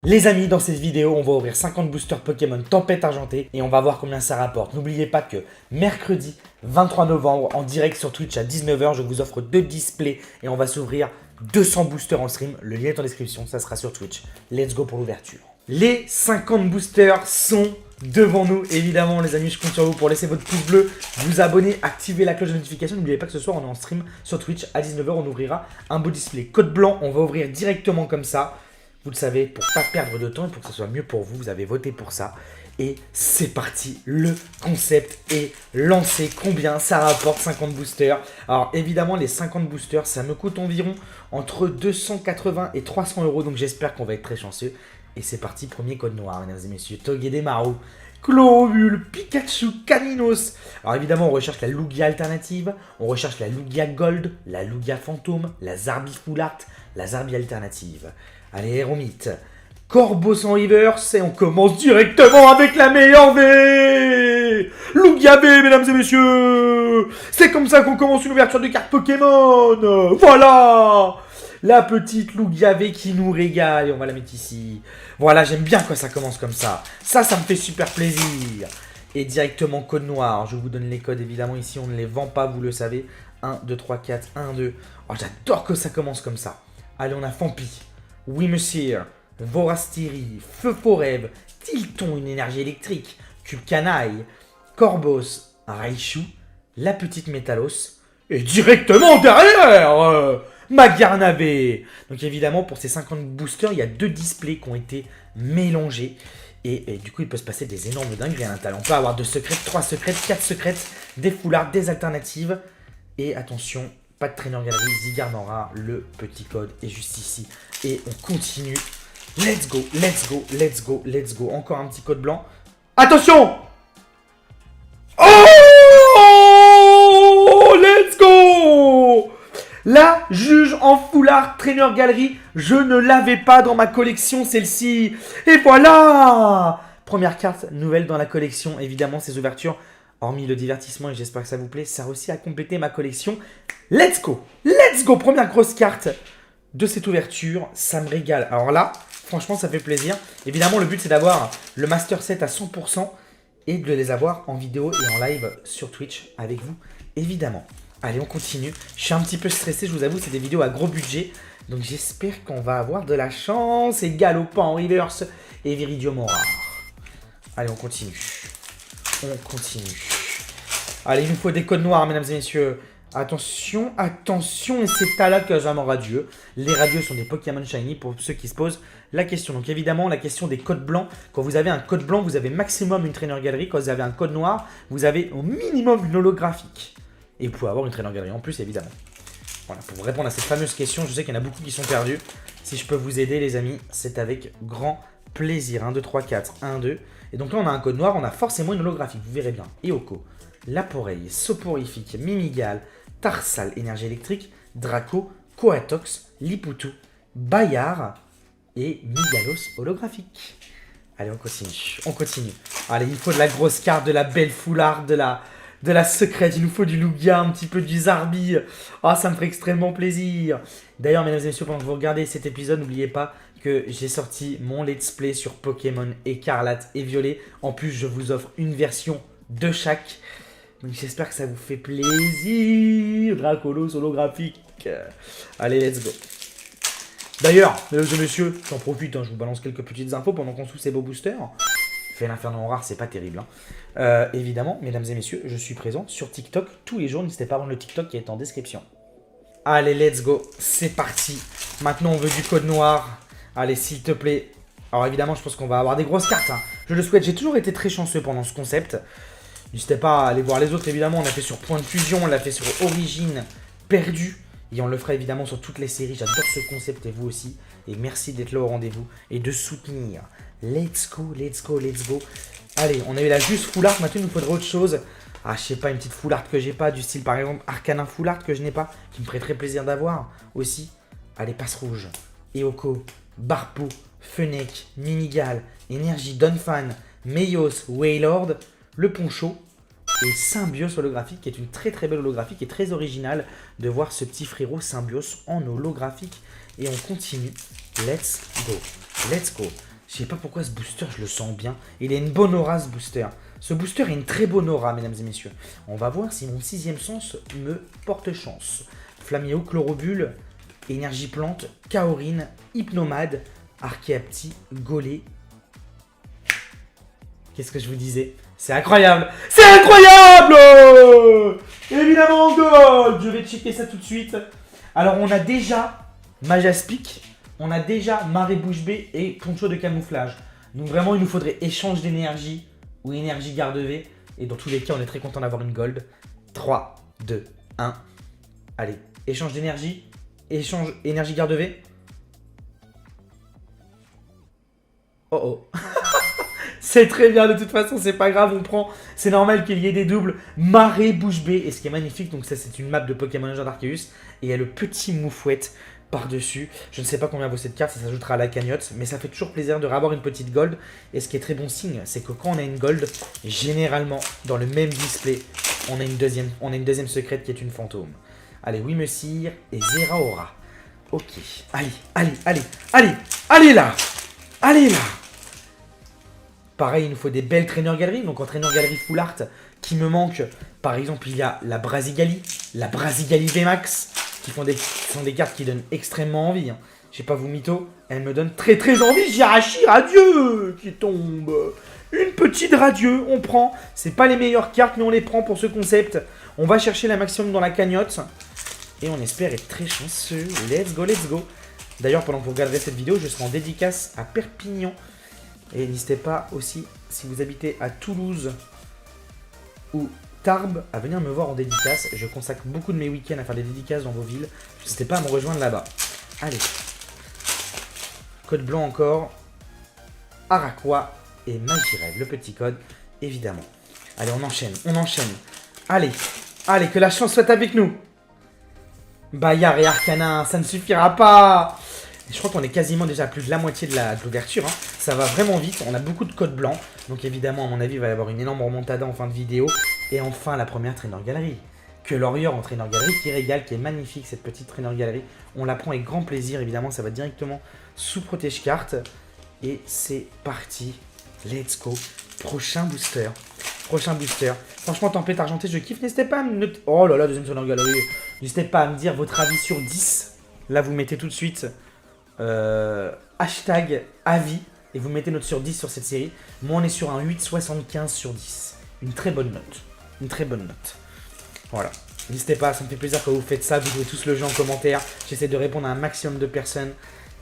Les amis, dans cette vidéo, on va ouvrir 50 boosters Pokémon Tempête Argentée et on va voir combien ça rapporte. N'oubliez pas que mercredi 23 novembre, en direct sur Twitch à 19 h, je vous offre 2 displays et on va s'ouvrir 200 boosters en stream. Le lien est en description, ça sera sur Twitch. Let's go pour l'ouverture. Les 50 boosters sont devant nous. Évidemment, les amis, je compte sur vous pour laisser votre pouce bleu, vous abonner, activer la cloche de notification. N'oubliez pas que ce soir, on est en stream sur Twitch à 19 h. On ouvrira un beau display. Code blanc, on va ouvrir directement comme ça. Vous le savez, pour ne pas perdre de temps et pour que ce soit mieux pour vous, vous avez voté pour ça. Et c'est parti, le concept est lancé. Combien ça rapporte 50 boosters? Alors évidemment, les 50 boosters, ça me coûte environ entre 280 et 300 euros. Donc j'espère qu'on va être très chanceux. Et c'est parti, premier code noir, mesdames et messieurs. Togedemaru, Clovule, Pikachu, Caninos. Alors évidemment, on recherche la Lugia alternative. On recherche la Lugia Gold, la Lugia Fantôme, la Zarbi Full Art, la Zarbi alternative. Allez, Aeromite, Corbeau sans reverse, et on commence directement avec la meilleure V. Lugia V, mesdames et messieurs. C'est comme ça qu'on commence une ouverture de cartes Pokémon. Voilà, la petite Lugia V qui nous régale, et on va la mettre ici. Voilà, j'aime bien quand ça commence comme ça. Ça me fait super plaisir. Et directement code noir, je vous donne les codes, évidemment, ici on ne les vend pas, vous le savez. 1, 2, 3, 4, 1, 2. Oh, j'adore que ça commence comme ça. Allez, on a Fampi. Oui, monsieur, Vorastiri, Feu Forêve, Tilton, une énergie électrique, Cube Canaille, Corbos, Raichu, la petite Métalos, et directement derrière, Magarnavé. Donc évidemment, pour ces 50 boosters, il y a 2 displays qui ont été mélangés. Et du coup, il peut se passer des énormes dingueries à l'intérieur. On peut avoir 2 secrètes, 3 secrètes, 4 secrètes, des foulards, des alternatives. Et attention, pas de traîneur galerie, Zygarde, le petit code est juste ici. Et on continue. Let's go, let's go, let's go, let's go. Encore un petit code blanc. Attention! Oh! Let's go! La juge en foulard traîneur galerie. Je ne l'avais pas dans ma collection, celle-ci. Et voilà! Première carte nouvelle dans la collection. Évidemment, ces ouvertures, hormis le divertissement, et j'espère que ça vous plaît, ça réussit à compléter ma collection. Let's go! Let's go! Première grosse carte de cette ouverture. Ça me régale. Alors là, franchement, ça fait plaisir. Évidemment, le but, c'est d'avoir le Master Set à 100% et de les avoir en vidéo et en live sur Twitch avec vous, évidemment. Allez, on continue. Je suis un petit peu stressé, je vous avoue, c'est des vidéos à gros budget. Donc j'espère qu'on va avoir de la chance. Et Galopant en reverse et Viridium rare. Allez, on continue. On continue. Allez, il nous faut des codes noirs, mesdames et messieurs. Attention, attention, et c'est à là que j'aime radieux. Les radieux sont des Pokémon Shiny pour ceux qui se posent la question. Donc évidemment, la question des codes blancs. Quand vous avez un code blanc, vous avez maximum une traîneur galerie. Quand vous avez un code noir, vous avez au minimum une holographique. Et vous pouvez avoir une traîneur galerie en plus, évidemment. Voilà, pour répondre à cette fameuse question, je sais qu'il y en a beaucoup qui sont perdus. Si je peux vous aider, les amis, c'est avec grand plaisir. 1, 2, 3, 4, 1, 2. Et donc là, on a un code noir, on a forcément une holographique, vous verrez bien. Eoko, Laporeille, Soporifique, Mimigal, Tarsal, énergie électrique, Draco, Coatox, Liputu, Bayard et Migalos holographique. Allez, on continue. On continue. Allez, il faut de la grosse carte, de la belle foulard, de la secrète. Il nous faut du Lugia, un petit peu du Zarbi. Ah, ça me ferait extrêmement plaisir. D'ailleurs, mesdames et messieurs, pendant que vous regardez cet épisode, n'oubliez pas que j'ai sorti mon let's play sur Pokémon Écarlate et Violet. En plus, je vous offre une version de chaque. Donc j'espère que ça vous fait plaisir. Dracolos holographique. Allez, let's go. D'ailleurs, mesdames et messieurs, j'en profite, je vous balance quelques petites infos pendant qu'on sous ces beaux boosters. Fait l'inferno en rare, c'est pas terrible. Évidemment, mesdames et messieurs, je suis présent sur TikTok tous les jours. N'hésitez pas à voir le TikTok qui est en description. Allez, let's go. C'est parti. Maintenant, on veut du code noir. Allez, s'il te plaît. Alors évidemment, je pense qu'on va avoir des grosses cartes. Je le souhaite. J'ai toujours été très chanceux pendant ce concept. N'hésitez pas à aller voir les autres, évidemment. On l'a fait sur Point de Fusion, on l'a fait sur Origine Perdue. Et on le fera évidemment sur toutes les séries. J'adore ce concept et vous aussi. Et merci d'être là au rendez-vous et de soutenir. Let's go, let's go, let's go. Allez, on a eu la juste full art. Maintenant, il nous faudrait autre chose. Ah, je sais pas, une petite full art que j'ai pas. Du style, par exemple, Arcanin full art que je n'ai pas. Qui me ferait très plaisir d'avoir aussi. Allez, Passe Rouge, Eoko, Barpo, Fennec, Mimigal, Énergie, Donphan, Meios, Wailord, le Poncho et Symbios holographique, qui est une très très belle holographique et très originale de voir ce petit frérot Symbios en holographique. Et on continue. Let's go. Let's go. Je sais pas pourquoi ce booster, je le sens bien. Il a une bonne aura, ce booster. Ce booster a une très bonne aura, mesdames et messieurs. On va voir si mon 6ème sens me porte chance. Flaméo, Chlorobule, Énergie Plante, Kaorine, Hypnomade, Archéapti, Golé. Qu'est-ce que je vous disais? C'est incroyable! C'est incroyable! Évidemment, Gold! Je vais checker ça tout de suite. Alors, on a déjà Majaspic, on a déjà Marée Bouche Bée et Poncho de camouflage. Donc vraiment, il nous faudrait échange d'énergie ou énergie garde V. Et dans tous les cas, on est très content d'avoir une Gold. 3, 2, 1. Allez, échange d'énergie, échange énergie garde V. Oh oh. C'est très bien, de toute façon, c'est pas grave, on prend. C'est normal qu'il y ait des doubles. Marée Bouche Bée, et ce qui est magnifique, donc ça c'est une map de Pokémon Légendaire Arceus. Et il y a le petit Moufouette par-dessus. Je ne sais pas combien vaut cette carte, ça s'ajoutera à la cagnotte, mais ça fait toujours plaisir de avoir une petite gold. Et ce qui est très bon signe, c'est que quand on a une gold, généralement, dans le même display, on a une deuxième secrète qui est une fantôme. Allez, oui Messire et Zeraora. Ok, allez, allez, allez, allez, allez là. Allez là. Pareil, il nous faut des belles traîneurs galeries. Donc en traîneur galerie full art, qui me manque, par exemple, il y a la Brasigali, la Brasigali VMAX, qui sont des cartes qui donnent extrêmement envie. Hein. Je sais pas vous mytho, elles me donnent très très envie. Jirachi Radieux qui tombe. Une petite Radieux, on prend. C'est pas les meilleures cartes, mais on les prend pour ce concept. On va chercher la maximum dans la cagnotte. Et on espère être très chanceux. Let's go, let's go. D'ailleurs, pendant que vous regarderez cette vidéo, je serai en dédicace à Perpignan. Et n'hésitez pas aussi, si vous habitez à Toulouse ou Tarbes, à venir me voir en dédicace. Je consacre beaucoup de mes week-ends à faire des dédicaces dans vos villes. N'hésitez pas à me rejoindre là-bas. Allez. Code blanc encore. Araquois et Magirève, le petit code, évidemment. Allez, on enchaîne, on enchaîne. Allez, allez, que la chance soit avec nous. Bayard et Arcana, ça ne suffira pas. Je crois qu'on est quasiment déjà à plus de la moitié de l'ouverture. Hein. Ça va vraiment vite. On a beaucoup de codes blancs. Donc évidemment, à mon avis, il va y avoir une énorme remontada en fin de vidéo. Et enfin, la première traîneur galerie. Que l'Orior en traîneur galerie qui régale, qui est magnifique cette petite traîneur galerie. On la prend avec grand plaisir. Évidemment, ça va directement sous protège carte. Et c'est parti. Let's go. Prochain booster. Prochain booster. Franchement, Tempête Argentée, je kiffe. N'hésitez pas à me... Oh là là, deuxième traîneur galerie. N'hésitez pas à me dire votre avis sur 10. Là, vous mettez tout de suite... hashtag avis et vous mettez note sur 10 sur cette série. Moi on est sur un 8,75 sur 10. Une très bonne note. Une très bonne note. Voilà. N'hésitez pas, ça me fait plaisir quand vous faites ça. Vous jouez tous le jeu en commentaire. J'essaie de répondre à un maximum de personnes.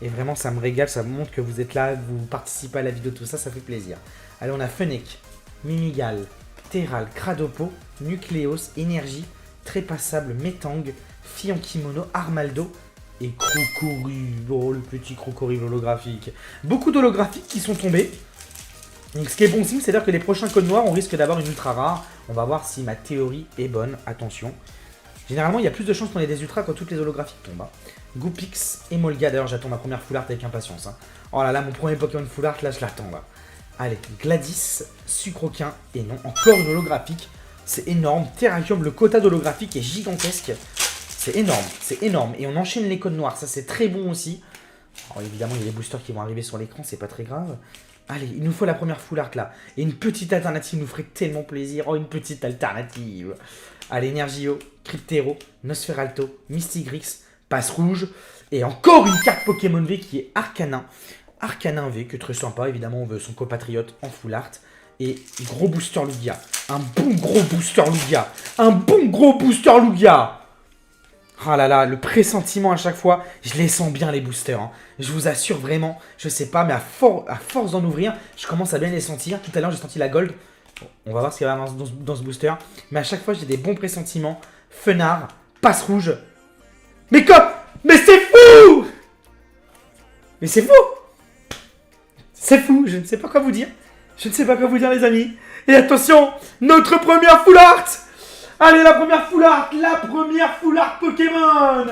Et vraiment ça me régale, ça me montre que vous êtes là, que vous participez à la vidéo, tout ça, ça fait plaisir. Allez, on a Fennec, Mimigal, Terral, Cradopo, Nucléos, Énergie, Trépassable, Métang, Fille en Kimono, Armaldo et Crocorible, oh le petit Crocorible holographique. Beaucoup d'holographiques qui sont tombés. Donc ce qui est bon signe, c'est-à-dire que les prochains codes noirs, on risque d'avoir une ultra rare. On va voir si ma théorie est bonne, attention. Généralement, il y a plus de chances qu'on ait des ultras quand toutes les holographiques tombent. Hein. Goopix et Molga, d'ailleurs j'attends ma première full art avec impatience. Hein. Oh là là, mon premier Pokémon full art, là je l'attends là. Allez, Gladys, Sucroquin, et non, encore une holographique. C'est énorme, Terrakium, le quota d'holographique est gigantesque. C'est énorme. Et on enchaîne les codes noirs, ça c'est très bon aussi. Alors évidemment, il y a les boosters qui vont arriver sur l'écran, c'est pas très grave. Allez, il nous faut la première full art là. Et une petite alternative nous ferait tellement plaisir. Oh, une petite alternative. Allez, Energio, Cryptero, Nosferalto, Mystigrix, Passe Rouge. Et encore une carte Pokémon V qui est Arcanin. Arcanin V, que très sympa. Évidemment, on veut son copatriote en full art. Et gros booster Lugia. Un bon gros booster Lugia. Un bon gros booster Lugia. Ah là là, le pressentiment à chaque fois, je les sens bien les boosters. Hein. Je vous assure vraiment, je sais pas, mais à force d'en ouvrir, je commence à bien les sentir. Tout à l'heure, j'ai senti la gold. Bon, on va voir ce qu'il y a dans ce booster. Mais à chaque fois, j'ai des bons pressentiments. Fenard, Passe Rouge. Mais comme... Mais c'est fou! Mais c'est fou! C'est fou, je ne sais pas quoi vous dire. Je ne sais pas quoi vous dire les amis. Et attention, notre première full art! Allez, la première full art Pokémon.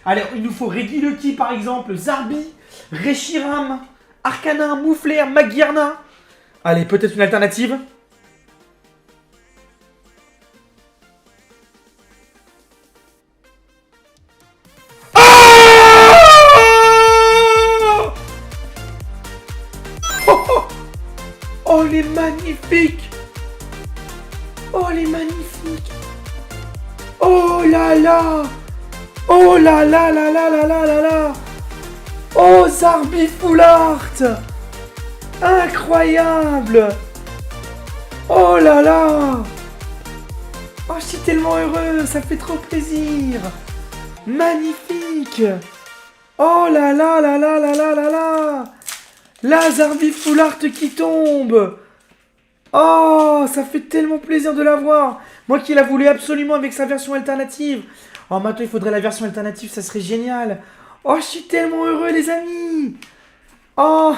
Allez, il nous faut Regieleki par exemple, Zarbi, Reshiram, Arcanin, Moufler, Maguirna. Allez, peut-être une alternative. Oh, les magnifiques! Oh, les magnifiques! Oh là là! Oh là là là là là là là là! Oh, Zarbi Full Art! Incroyable! Oh là là! Oh, je suis tellement heureux, ça fait trop plaisir! Magnifique! Oh là là là là là là là là! La Zarbi Full Art qui tombe! Oh, ça fait tellement plaisir de la voir! Moi qui la voulais absolument avec sa version alternative! Oh, maintenant il faudrait la version alternative, ça serait génial! Oh, je suis tellement heureux, les amis! Oh,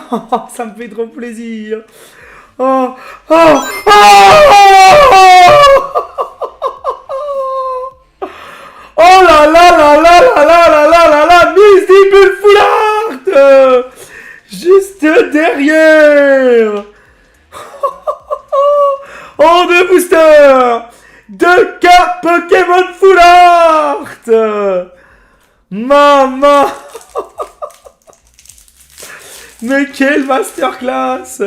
ça me fait trop plaisir! Oh, oh, oh là là là là là là là là là là, Miss Full Art! Juste derrière! Oh, deux boosters! 2K Pokémon Full Art! Maman! Mais quelle masterclass!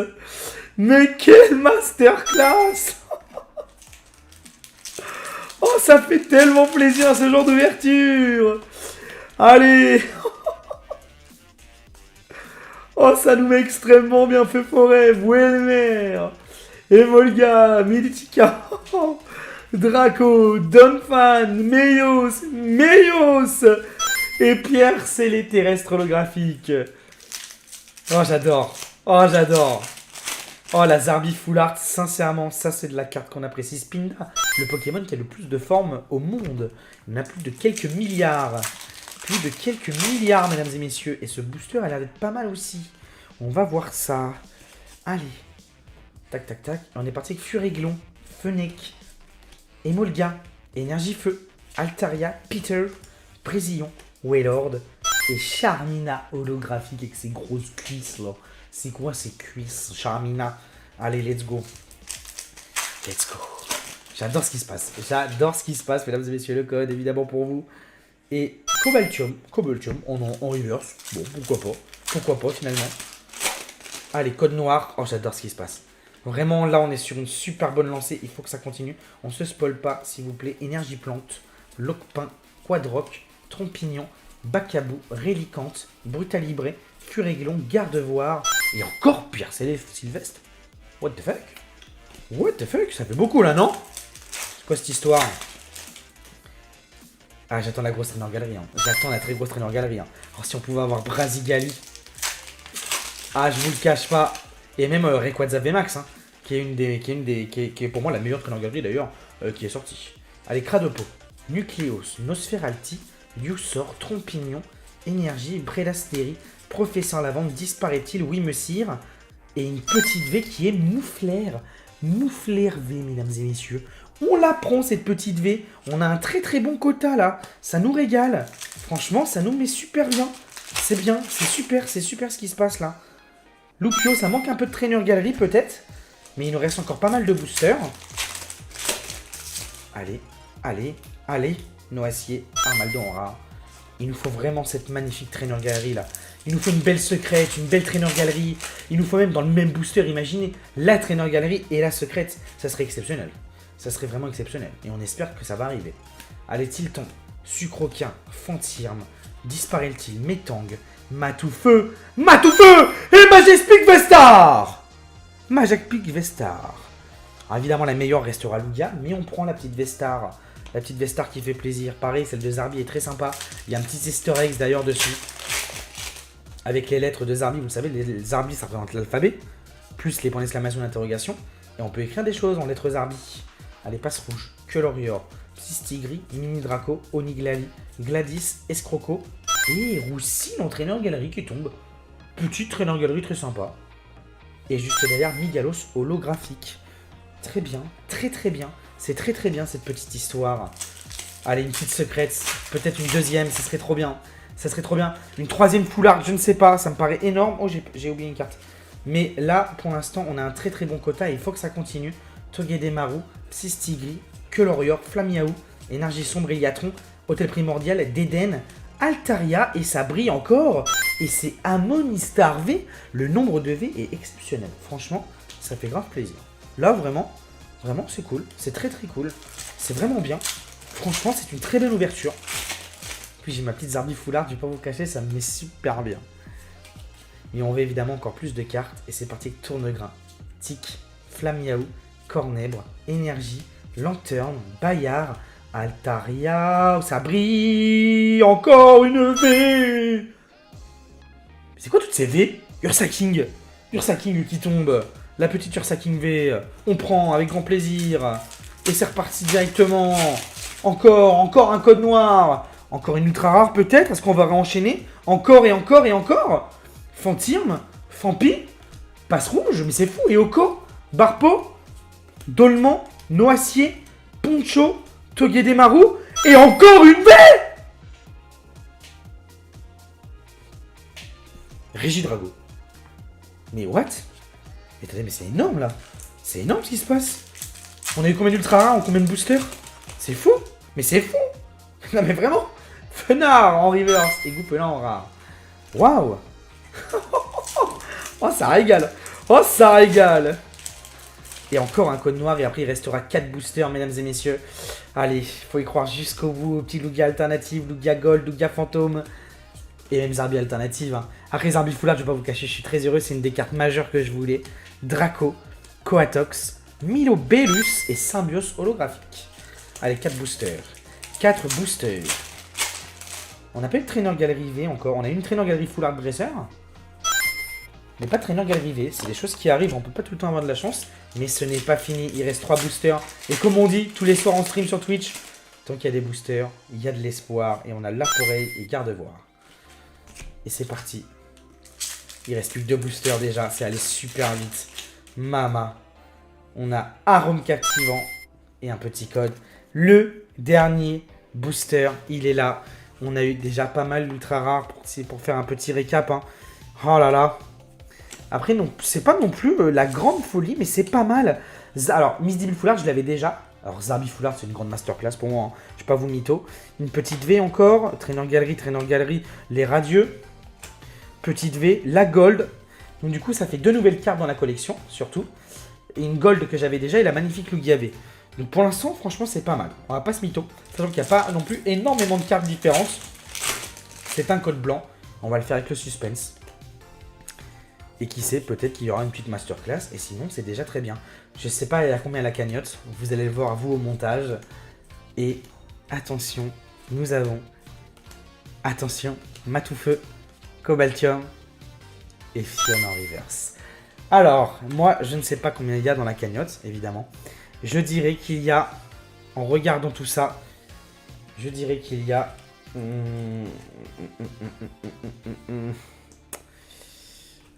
Mais quelle masterclass! Oh, ça fait tellement plaisir ce genre d'ouverture! Allez! Oh, ça nous met extrêmement bien fait forêt! Welmer! Emolga! Militica! Draco! Donphan! Meios! Et Pierre, c'est les terrestres holographiques! Oh, j'adore! Oh, j'adore! Oh, la Zarbi Full Art, sincèrement, ça c'est de la carte qu'on apprécie. Spinda, le Pokémon qui a le plus de formes au monde. Il y en a plus de quelques milliards. Plus de quelques milliards, mesdames et messieurs. Et ce booster a l'air d'être pas mal aussi. On va voir ça. Allez. Tac, tac, tac. On est parti avec Furéglon, Fennec, Emolga, Énergie Feu, Altaria, Peter, Présillon, Wailord et Charmina holographique avec ses grosses cuisses là. C'est quoi ces cuisses, Charmina? Allez, let's go. Let's go. J'adore ce qui se passe. J'adore ce qui se passe, mesdames et messieurs. Le code, évidemment, pour vous. Et Cobaltium en reverse. Bon, pourquoi pas. Pourquoi pas, finalement. Allez, code noir. Oh, j'adore ce qui se passe. Vraiment, là, on est sur une super bonne lancée. Il faut que ça continue. On se spoil pas, s'il vous plaît. Énergie Plante, Loquepin, Quadroc, Trompignon, Bacabou, Rélicante, Brutalibré, Furéglon, Gardevoir et encore pire, c'est les Sylvestre. What the fuck? What the fuck? Ça fait beaucoup là, non? C'est quoi cette histoire? Ah, j'attends la grosse traîneur galerie. Hein. J'attends la très grosse traîneur galerie. Hein. Alors, si on pouvait avoir Brasigali. Ah, je vous le cache pas. Et même Rayquaza VMAX, hein, qui est pour moi la meilleure traîneur galerie d'ailleurs, qui est sortie. Allez, Cradopo, Nucleos, Nosferalti, Liusor, Trompignon, Énergie, Brélastérie, Professeur Lavande, disparaît-il? Oui, monsieur. Et une petite V qui est Mouflair. Mouflair V, mesdames et messieurs. On la prend, cette petite V. On a un très très bon quota, là. Ça nous régale. Franchement, ça nous met super bien. C'est bien, c'est super ce qui se passe, là. Lupio, ça manque un peu de traîneur galerie, peut-être. Mais il nous reste encore pas mal de boosters. Allez, allez, allez. Noacier, Armaldo en rare. Il nous faut vraiment cette magnifique traîneur galerie là. Il nous faut une belle secrète, une belle traîneur galerie. Il nous faut même dans le même booster, imaginez, la traîneur galerie et la secrète. Ça serait exceptionnel. Ça serait vraiment exceptionnel. Et on espère que ça va arriver. Allez, Tilton, Sucroquin, Fantirme, disparaît-il, Métang, Matoufeu et Majestic Vestar. Majestic Vestar. Alors, évidemment, la meilleure restera Lugia, mais on prend la petite Vestar. La petite Vestar qui fait plaisir. Pareil, celle de Zarbi est très sympa. Il y a un petit easter egg d'ailleurs dessus. Avec les lettres de Zarbi, vous savez, les Zarbi ça représente l'alphabet. Plus les points d'exclamation d'interrogation. Et on peut écrire des choses en lettres Zarbi. Allez, passe rouge. Quelorior, Psystigri, Mini Draco, Oniglali, Gladys, Escroco. Et Roussi, l'entraîneur galerie qui tombe. Petite traîneur galerie très sympa. Et juste derrière, Migalos holographique. Très bien, très très bien. C'est très très bien cette petite histoire. Allez, une petite secrète. Peut-être une deuxième, ça serait trop bien. Ça serait trop bien. Une troisième full art, je ne sais pas. Ça me paraît énorme. Oh, j'ai oublié une carte. Mais là, pour l'instant, on a un très très bon quota et il faut que ça continue. Togedemaru, Psystigri, Quelorior, Flamiaou, Énergie Sombre, Iliatron, Hôtel Primordial, Déden, Altaria et ça brille encore. Et c'est Amonistar V. Le nombre de V est exceptionnel. Franchement, ça fait grave plaisir. Là, vraiment, c'est cool. C'est très très cool. C'est vraiment bien. Franchement, c'est une très belle ouverture. Puis j'ai ma petite Zarbifoulard, je vais pas vous cacher, ça me met super bien. Et on veut évidemment encore plus de cartes. Et c'est parti avec Tournegrain, Tic, Flamiaou, Cornèbre, Énergie, Lanterne, Bayard, Altaria. Ça brille. Encore une V. C'est quoi toutes ces V? Ursa King qui tombe. La petite Ursa King V. On prend avec grand plaisir. Et c'est reparti directement. Encore un code noir. Encore une ultra rare peut-être. Est-ce qu'on va réenchaîner? Encore et encore et encore. Fantirme, Fampi, Passe Rouge, mais c'est fou. Eoko, Barpo, Dolman, Noacier, Poncho, Togedemaru. Et encore une V. Régidrago. Mais what? Mais attendez, mais c'est énorme là. C'est énorme ce qui se passe. On a eu combien d'ultra rares en combien de boosters? C'est fou. Mais c'est fou. Non mais vraiment. Fenard en reverse et Goupelin en rare. Waouh. Oh ça régale. Oh ça régale. Et encore un code noir et après il restera 4 boosters mesdames et messieurs. Allez, faut y croire jusqu'au bout. Petit Lugia alternative, Lugia Gold, Lugia Fantôme. Et même Zarbi alternative. Hein. Après Zarbifoulard, je vais pas vous cacher, je suis très heureux. C'est une des cartes majeures que je voulais. Draco, Coatox, Milo Bellus et Symbiose holographique. Allez, 4 boosters. 4 boosters. On n'a pas eu de Trainer Galerie V encore. On a eu une Trainer Galerie Full Art Dresser. Mais pas de Trainer Galerie V. C'est des choses qui arrivent. On peut pas tout le temps avoir de la chance. Mais ce n'est pas fini. Il reste 3 boosters. Et comme on dit tous les soirs en stream sur Twitch, tant qu'il y a des boosters, il y a de l'espoir. Et on a l'Arc-Oreille et Gardevoir. Et c'est parti. Il reste plus que 2 boosters déjà. C'est allé super vite. Mama. On a Arôme Captivant. Et un petit code. Le dernier booster. Il est là. On a eu déjà pas mal d'ultra rares. Pour faire un petit récap. Hein. Oh là là. Après, non, c'est pas non plus la grande folie. Mais c'est pas mal. Alors, Miss Dibifoulard, je l'avais déjà. Alors, Zarbifoulard, c'est une grande masterclass pour moi. Hein. Je vais pas vous mytho. Une petite V encore. Trainer Galerie. Les Radieux. Petite V, la Gold. Donc du coup, ça fait 2 nouvelles cartes dans la collection, surtout. Et une Gold que j'avais déjà et la magnifique Lugia V. Donc pour l'instant, franchement, c'est pas mal. On va pas se mytho. Sachant qu'il n'y a pas non plus énormément de cartes différentes. C'est un code blanc. On va le faire avec le suspense. Et qui sait, peut-être qu'il y aura une petite masterclass. Et sinon, c'est déjà très bien. Je sais pas à combien la cagnotte. Vous allez le voir, vous, au montage. Et attention, nous avons... Attention, Matoufeu, Cobaltium et Fion en reverse. Alors, moi, je ne sais pas combien il y a dans la cagnotte, évidemment. Je dirais qu'il y a, en regardant tout ça, je dirais qu'il y a...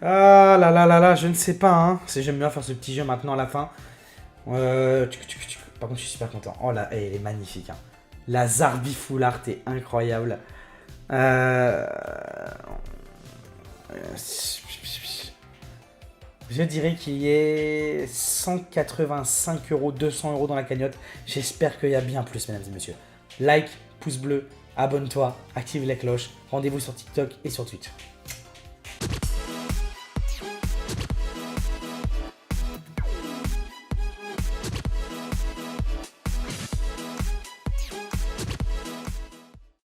Ah là là là là, je ne sais pas, hein. J'aime bien faire ce petit jeu maintenant à la fin. Par contre, je suis super content. Oh là, elle est magnifique. Hein. La Zarbifoulard est incroyable. Je dirais qu'il y ait 185 €, 200 € dans la cagnotte. J'espère qu'il y a bien plus, mesdames et messieurs. Like, pouce bleu, abonne-toi, active la cloche. Rendez-vous sur TikTok et sur Twitch.